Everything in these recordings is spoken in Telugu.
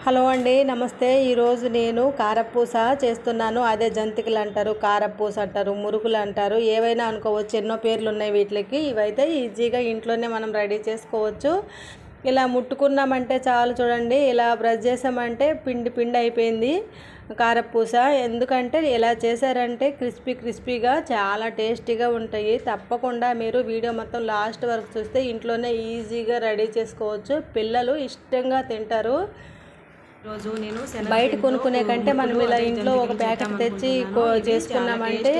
హలో అండి, నమస్తే. ఈరోజు నేను కారపూస చేస్తున్నాను. అదే జంతికలు అంటారు, కారపూస అంటారు, మురుకులు అంటారు, ఏవైనా అనుకోవచ్చు. ఎన్నో పేర్లు ఉన్నాయి వీటికి. ఇవైతే ఈజీగా ఇంట్లోనే మనం రెడీ చేసుకోవచ్చు. ఇలా ముట్టుకున్నామంటే చాలు, చూడండి, ఇలా బ్రష్ చేసామంటే పిండి పిండి అయిపోయింది కారపూస. ఎందుకంటే ఇలా చేశారంటే క్రిస్పీగా చాలా టేస్టీగా ఉంటాయి. తప్పకుండా మీరు వీడియో మొత్తం లాస్ట్ వరకు చూస్తే ఇంట్లోనే ఈజీగా రెడీ చేసుకోవచ్చు. పిల్లలు ఇష్టంగా తింటారు. రోజు నేను బయట కొనుక్కునే కంటే మనం ఇలా ఇంట్లో ఒక ప్యాకెట్ తెచ్చి చేసుకున్నామంటే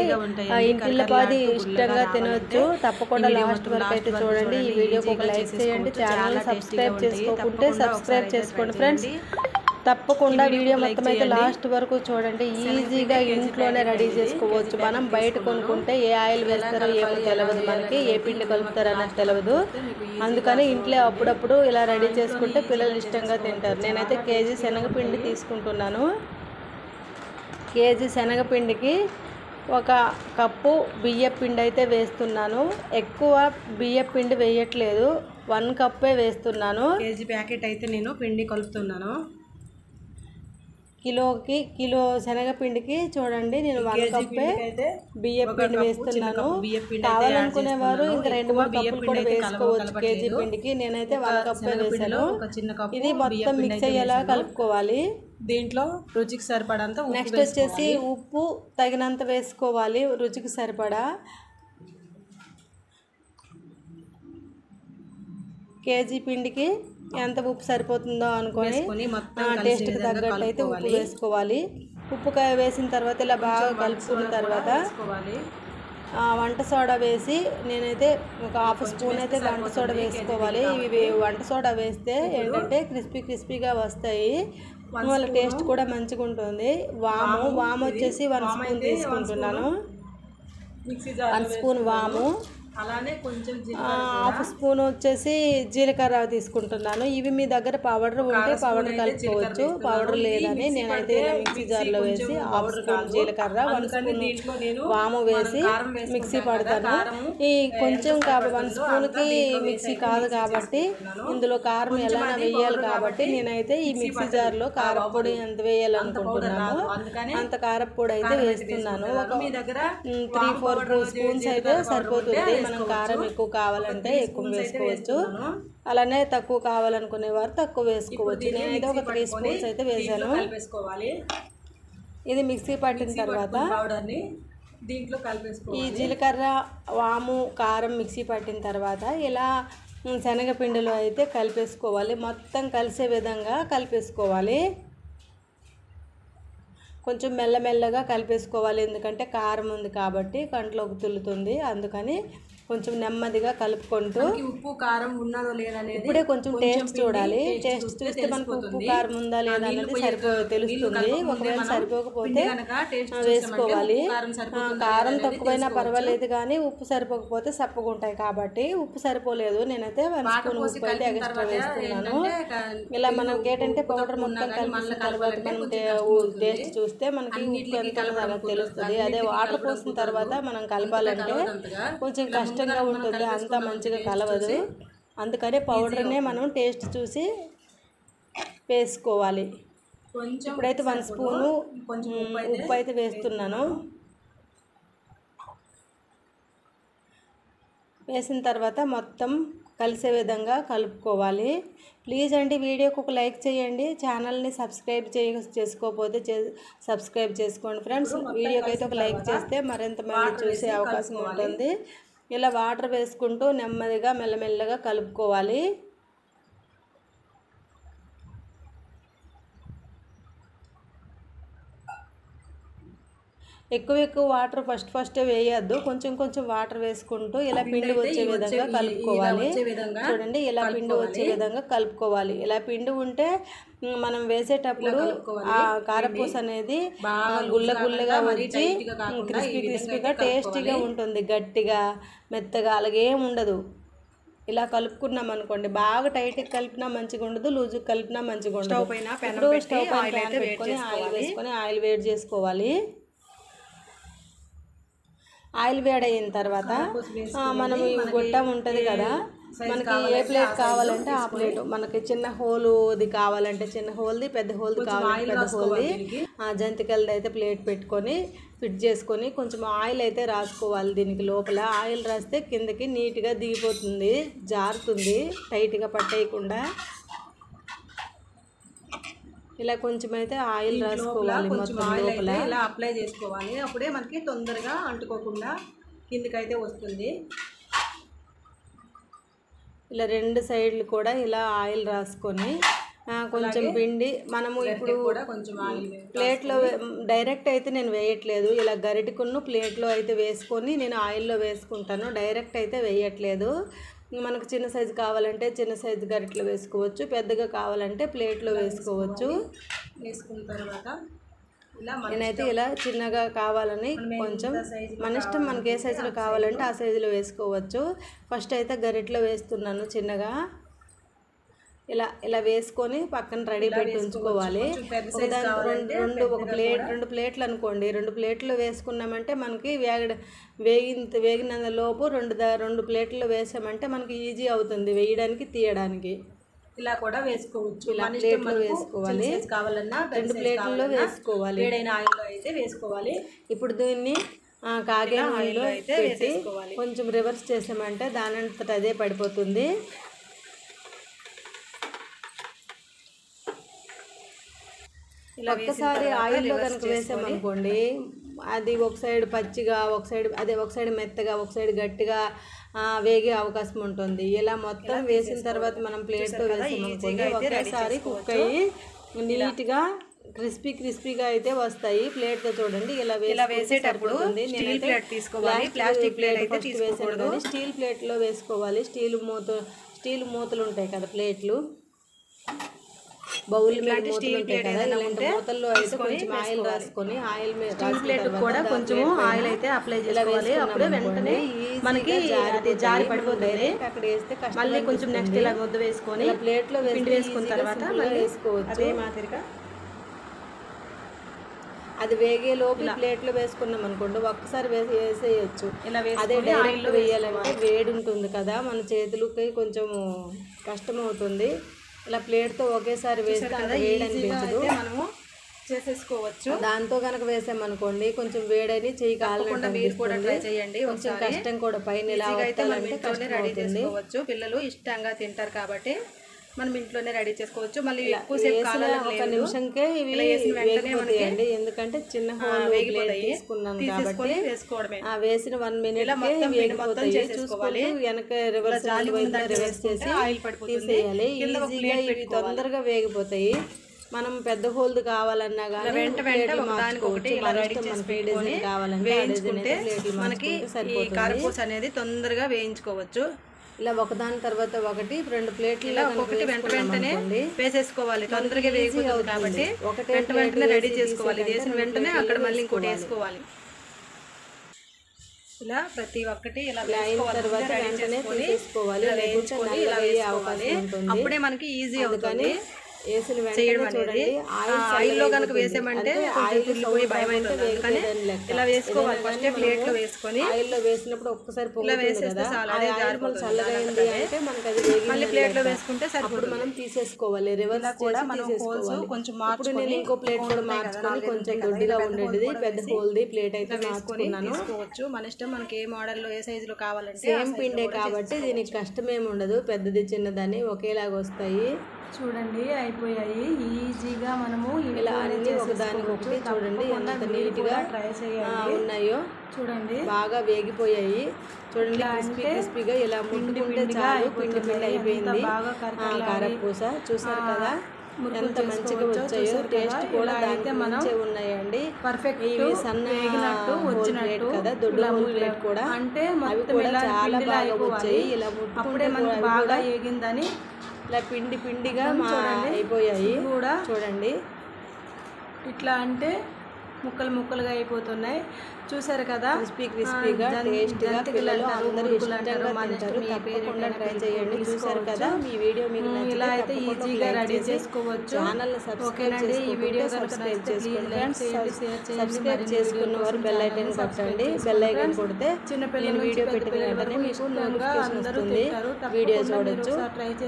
ఇంటిల్లపాది ఇష్టంగా తినవచ్చు. తప్పకుండా లాస్ట్ వరకు అయితే చూడండి. ఈ వీడియోకి ఒక లైక్ చేయండి. ఛానల్ సబ్స్క్రైబ్ చేసుకోకుంటే సబ్స్క్రైబ్ చేసుకోండి ఫ్రెండ్స్. తప్పకుండా వీడియో మొత్తం అయితే లాస్ట్ వరకు చూడండి. ఈజీగా ఇంట్లోనే రెడీ చేసుకోవచ్చు. మనం బయట కొనుక్కుంటే ఏ ఆయిల్ వేస్తారో ఏమో తెలియదు, మనకి ఏ పిండి కలుపుతారో అన్నది తెలియదు. అందుకని ఇంట్లో అప్పుడప్పుడు ఇలా రెడీ చేసుకుంటే పిల్లలు ఇష్టంగా తింటారు. నేనైతే కేజీ శనగపిండి తీసుకుంటున్నాను. కేజీ శనగపిండికి ఒక కప్పు బియ్యపిండి అయితే వేస్తున్నాను. ఎక్కువ బియ్యపిండి వేయట్లేదు, 1 కప్పే వేస్తున్నాను. కేజీ ప్యాకెట్ అయితే నేను పిండి కలుపుతున్నాను. కిలో శనగపిండికి చూడండి, నేను 1 కప్పే బియ్యపిండి వేస్తున్నాను. కావాలనుకునేవారు ఇంకా 2-3 కప్పులు కూడా వేసుకోవచ్చు కేజీ పిండికి. నేనైతే 1 కప్పే వేసాను. ఇది మొత్తం మిక్స్ అయ్యేలా కలుపుకోవాలి. దీంట్లో రుచికి సరిపడంత నెక్స్ట్ వచ్చేసి ఉప్పు తగినంత వేసుకోవాలి, రుచికి సరిపడా. కేజీ పిండికి ఎంత ఉప్పు సరిపోతుందో అనుకొని టేస్ట్కి తగ్గట్టు అయితే ఉప్పు వేసుకోవాలి. ఉప్పు వేసిన తర్వాత ఇలా బాగా కలుపుకున్న తర్వాత వంట సోడా వేసి, నేనైతే ఒక 1/2 స్పూన్ అయితే వంట సోడా వేసుకోవాలి. ఇవి వంట సోడా వేస్తే ఏంటంటే క్రిస్పీగా వస్తాయి, వాళ్ళ టేస్ట్ కూడా మంచిగా ఉంటుంది. వాము వచ్చేసి 1 స్పూన్ తీసుకుంటున్నాను. 1 స్పూన్ వాము, అలానే కొంచెం 1/2 స్పూన్ వచ్చేసి జీలకర్ర తీసుకుంటున్నాను. ఇవి మీ దగ్గర పౌడర్ ఉంటే పౌడర్ కలుపుకోవచ్చు, పౌడర్ లేదని నేనైతే మిక్సీ జార్లో వేసి 1/2 స్పూన్ జీలకర్ర, 1 స్పూన్ వాము వేసి మిక్సీ పడతాను. ఈ కొంచెం 1 స్పూన్కి మిక్సీ కాదు కాబట్టి ఇందులో కారం ఎలా వేయాలి కాబట్టి నేనైతే ఈ మిక్సీ జార్లో కారపొడి ఎంత వేయాలనుకుంటున్నాను అంత కారపొడి అయితే వేస్తున్నాను. ఒక 3-4 స్పూన్స్ అయితే సరిపోతుంది. మనం కారం ఎక్కువ కావాలంటే ఎక్కువ వేసుకోవచ్చు, అలానే తక్కువ కావాలనుకునేవారు తక్కువ వేసుకోవచ్చు. నేనైతే ఒక 3 స్పూన్స్ అయితే వేసాను. ఇది మిక్సీ పట్టిన తర్వాత దీంట్లో కలిపేసుకోవాలి. ఈ జీలకర్ర, వాము, కారం మిక్సీ పట్టిన తర్వాత ఇలా శనగపిండిలో అయితే కలిపేసుకోవాలి. మొత్తం కలిసే విధంగా కలిపేసుకోవాలి. కొంచెం మెల్లమెల్లగా కలిపేసుకోవాలి, ఎందుకంటే కారం ఉంది కాబట్టి కంట్లోకి తుల్లుతుంది. అందుకని కొంచెం నెమ్మదిగా కలుపుకుంటూ ఉప్పు కారం ఉన్నదో లేదా ఇప్పుడే కొంచెం టేస్ట్ చూడాలి. టేస్ట్ చూస్తే మనకు ఉప్పు కారం ఉందా లేదా అనేది తెలుస్తుంది. ఒకవేళ సరిపోకపోతే వేసుకోవాలి. కారం తక్కువైనా పర్వాలేదు, కానీ ఉప్పు సరిపోకపోతే సప్పగుంటాయి కాబట్టి ఉప్పు సరిపోలేదు. నేనైతే 1 స్పూన్ ఉప్పు అయితే ఎక్స్ట్రా వేస్తున్నాను. ఇలా మనకి ఏంటంటే పౌడర్ మొత్తం కలిపిన తర్వాత మనం టేస్ట్ చూస్తే మనకి ఉప్పు ఎంత తెలుస్తుంది. అదే వాటర్ పోసిన తర్వాత మనం కలపాలంటే కొంచెం కష్టంగా ఉంటుంది, అంతా మంచిగా కలవదు. అందుకనే పౌడర్నే మనం టేస్ట్ చూసి వేసుకోవాలి. ఇప్పుడైతే 1 స్పూను ఉప్పు అయితే వేస్తున్నాను. వేసిన తర్వాత మొత్తం కలిసే విధంగా కలుపుకోవాలి. ప్లీజ్ అండి, వీడియోకి ఒక లైక్ చేయండి. ఛానల్ని సబ్స్క్రైబ్ చేసుకోకపోతే సబ్స్క్రైబ్ చేసుకోండి ఫ్రెండ్స్. వీడియోకి అయితే ఒక లైక్ చేస్తే మరింత మంది చూసే అవకాశం ఉంటుంది. ఇలా వాటర్ వేసుకుంటూ నెమ్మదిగా మెల్లమెల్లగా కలుపుకోవాలి. ఎక్కువ వాటర్ ఫస్ట్ వేయద్దు, కొంచెం వాటర్ వేసుకుంటూ ఇలా పిండి వచ్చే విధంగా కలుపుకోవాలి. చూడండి, ఇలా పిండి వచ్చే విధంగా కలుపుకోవాలి. ఇలా పిండి ఉంటే మనం వేసేటప్పుడు ఆ కారపూస అనేది గుల్లగా వచ్చి క్రిస్పీగా టేస్టీగా ఉంటుంది. గట్టిగా మెత్తగా అలాగే ఉండదు. ఇలా కలుపుకున్నాం అనుకోండి, బాగా టైట్గా కలిపినా మంచిగా ఉండదు, లూజుగా కలిపినా మంచిగా ఉండదు. స్టవ్ పైన పెట్టుకొని ఆయిల్ వేసుకొని ఆయిల్ వేడి చేసుకోవాలి. ఆయిల్ వేడైన తర్వాత మనం ఈ గొట్టం ఉంటుంది కదా, మనకి ఏ ప్లేట్ కావాలంటే ఆ ప్లేట్, మనకి చిన్న హోల్ది కావాలంటే చిన్న హోల్ది, పెద్ద హోల్ది కావాలంటే పెద్ద హోల్ది. జంతికలది అయితే ప్లేట్ పెట్టుకొని ఫిట్ చేసుకొని కొంచెం ఆయిల్ అయితే రాసుకోవాలి. దీనికి లోపల ఆయిల్ రాస్తే కిందకి నీట్గా దిగిపోతుంది, జారుతుంది, టైట్గా పట్టేయకుండా. ఇలా కొంచెం అయితే ఆయిల్ రాసుకోవాలి మొత్తం లోపల. ఇలా అప్లై చేసుకోవాలి, అప్పుడే మనకి తొందరగా అంటుకోకుండా కిందకైతే వస్తుంది. ఇలా రెండు సైడ్లు కూడా ఇలా ఆయిల్ రాసుకొని కొంచెం పిండి మనము ఇప్పుడు కొంచెం ఆయిల్ ప్లేట్లో డైరెక్ట్ అయితే నేను వేయట్లేదు. ఇలా గరిటెకున్న ప్లేట్లో అయితే వేసుకొని నేను ఆయిల్లో వేసుకుంటాను, డైరెక్ట్ అయితే వేయట్లేదు. మనకు చిన్న సైజు కావాలంటే చిన్న సైజు గరిటెలో వేసుకోవచ్చు, పెద్దగా కావాలంటే ప్లేట్లో వేసుకోవచ్చు. వేసుకున్న తర్వాత నేనైతే ఇలా చిన్నగా కావాలని కొంచెం మన ఇష్టం, మనకి ఏ సైజులో కావాలంటే ఆ సైజులో వేసుకోవచ్చు. ఫస్ట్ అయితే గరిటెలో వేస్తున్నాను చిన్నగా. ఇలా ఇలా వేసుకొని పక్కన రెడీ పెట్టి ఉంచుకోవాలి. రెండు ప్లేట్లు అనుకోండి, 2 ప్లేట్లు వేసుకున్నామంటే మనకి వేగినంత లోపు రెండు ప్లేట్లు వేసామంటే మనకి ఈజీ అవుతుంది వేయడానికి, తీయడానికి. ఇలా కూడా వేసుకోవచ్చు. ఇలా ప్లేట్లో వేసుకోవాలి, కావాలన్నా 2 ప్లేట్లలో వేసుకోవాలి. వేడైన ఆయిల్లో అయితే వేసుకోవాలి. ఇప్పుడు దీన్ని కాగే ఆయిల్లో అయితే పెట్టి కొంచెం రివర్స్ చేసామంటే దానంతట అదే పడిపోతుంది. ఇలా ఒక్కసారి ఆయిల్లో కనుక వేసామనుకోండి, అది ఒక సైడ్ పచ్చిగా, ఒక సైడ్ మెత్తగా, ఒక సైడ్ గట్టిగా వేగే అవకాశం ఉంటుంది. ఇలా మొత్తం వేసిన తర్వాత మనం ప్లేట్తో వేసామనుకోండి, ఒకేసారి కుక్ అయ్యి నీట్గా క్రిస్పీగా అయితే వస్తాయి. ప్లేట్తో చూడండి ఇలా వేసేటప్పుడు స్టీల్ ప్లేట్ తీసుకోవాలి, ప్లాస్టిక్ ప్లేట్ అయితే తీసుకోకూడదు. స్టీల్ ప్లేట్లో వేసుకోవాలి. స్టీల్ మూతలు ఉంటాయి కదా, ప్లేట్లు బౌల్ మీద మూతలు ఉంటాయి కదా, ఇలాంటి మూతల్లో అయితే కొంచెం ఆయిల్ రాసుకొని ఆయిల్ మీద ప్లేట్ కూడా కొంచెం ఆయిల్ అయితే అప్లై చేసుకోవాలి. అప్పుడే వెంటనే మనకి జారి పడిపోతుంది. అక్కడ వేస్తే మళ్ళీ కొంచెం నెక్స్ట్ ఇలా ముద్ద వేసుకొని ప్లేట్లో వేసుకున్న తర్వాత మళ్ళీ వేసుకోవచ్చు. మాదిరిగా అది వేగే లోపు ప్లేట్లో వేసుకున్నాం అనుకోండి, ఒక్కసారి వేసేయచ్చు. అదే డైరెక్ట్ వేయాలంటే వేడి ఉంటుంది కదా, మన చేతులకి కొంచెం కష్టం అవుతుంది. ఇలా ప్లేట్తో ఒకేసారి వేస్తే అంత వేడి అనిపించదు, మనము చేసేసుకోవచ్చు. దాంతో కనుక వేసామనుకోండి కొంచెం వేడని చెయ్యి కావాలంటే మీరు కూడా ట్రై చేయండి. కొంచెం కష్టం కూడా, పైన ఇలా వస్తాలంటే కష్టం అవుతుంది. పిల్లలు ఇష్టంగా తింటారు కాబట్టి మనం ఇంట్లోనే రెడీ చేసుకోవచ్చు. మళ్ళీ ఒక నిమిషంకే ఇవి వేగిపోతాయండి, ఎందుకంటే చిన్న హోల్ తీసుకున్నాను కాబట్టి వేసిన 1 మినిట్ వేగిపోతాయి. చూసుకోవాలి, వెనక రివర్స్ చేసి తీసేయాలి. ఈజీగా ఇవి తొందరగా వేగిపోతాయి. మనం పెద్ద హోల్ది కావాలన్నా కానీ మనకి కారపూస అనేది తొందరగా వేయించుకోవచ్చు. ఇలా ఒకదాని తర్వాత ఒకటి 2 ప్లేట్లు ఒకటి వెంటనే వేసేసుకోవాలి. తొందరగా వేగిపోతుంది కాబట్టి వెంటనే రెడీ చేసుకోవాలి. వేసిన వెంటనే అక్కడ మళ్ళీ ఇంకోటి వేసుకోవాలి. ఇలా ప్రతి ఒక్కటి ఇలా అయిన తర్వాత వెంటనే తీసుకోవాలి, లేకుంటే ఇలా వేసుకోవాలి. అప్పుడే మనకి ఈజీ అవుతుంది వేసిన వెంటనే. చూడండి ఆయిల్లో కనుక వేసామంటే ఆయిల్ పోయి భయం అవుతుంది, కానీ ఇలా వేసుకోవాలి. ఫస్ట్ ప్లేట్లో వేసుకొని ఆయిల్లో వేసినప్పుడు ఒక్కసారి పొంగుతుంది కదా, చల్లగా అయింది అంటే మనకి అది మళ్ళీ ప్లేట్లో వేసుకుంటే అప్పుడు మనం తీసేసుకోవాలి. రివర్స్ కూడా మనం హోల్స్ కొంచెం మార్చుకొని, నేను ఇంకో ప్లేట్ కూడా మార్చుకొని కొంచెం దొడ్డిగా ఉండేది పెద్ద హోల్ది ప్లేట్ అయితే మార్చుకున్నాను. తీసుకోవచ్చు మన ఇష్టం, మనకి ఏ మోడల్లో ఏ సైజులో కావాలంటే. సేమ్ పిండే కాబట్టి దీనికి కష్టమేమి ఉండదు, పెద్దది చిన్నదని ఒకేలాగా వస్తాయి. చూడండి అయిపోయాయి ఈజీగా. మనము ఇలా అన్ని ఒకదానికి ఒకటి చూడండి ఎంత నీట్గా ట్రై చేయాలి ఉన్నాయో. చూడండి బాగా వేగిపోయాయి. చూడండి క్రిస్పీగా ఇలా ముట్టుకుంటే చాలు పిండి అయిపోయింది కారపూస. చూసారు కదా ఎంత మంచిగా వచ్చాయో, టేస్ట్ కూడా దానికి మంచిగా ఉన్నాయండి. పర్ఫెక్ట్ ఇవి సన్న వచ్చినట్టు కదా, దొడ్డు ప్లేట్ కూడా అంటే అవి కూడా చాలా బాగా వచ్చాయి. ఇలా ముట్టుకుంటే బాగా వేగిందని ఇలా పిండిగా అయిపోయాయి కూడా. చూడండి ఇట్లా అంటే ముక్కలుగా అయిపోతున్నాయి. చూసారు కదా, క్రిస్పీగా టేస్ట్గా పిల్లలు అందరూ ఇష్టంగా తింటారు. తప్పకుండా ట్రై చేయండి. చూసారు కదా, ఈ వీడియో మీకు ఇలా అయితే ఈజీగా రెడీ చేసుకోవచ్చు. ఛానల్ ఓకేనండి, ఈ వీడియో సబ్స్క్రైబ్ చేసుకోండి. సబ్స్క్రైబ్ చేసుకున్న వారు బెల్ ఐకాన్ కొట్టండి. బెల్ ఐకాన్ కొడితే చిన్నపిల్లలు వీడియో పెట్టిన వెంటనే మీకు నోటిఫికేషన్ వస్తుంది. వీడియో చూడొచ్చు.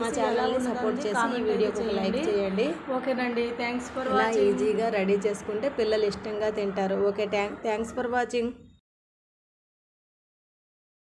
మా ఛానల్ని సపోర్ట్ చేసి ఈ వీడియోకి ఒక లైక్ చేయండి. ఓకేనండి, థ్యాంక్స్ ఫర్ ఇలా ఈజీగా రెడీ చేసుకుంటే పిల్లలు ఇష్టంగా తింటారు. Okay, thanks for watching.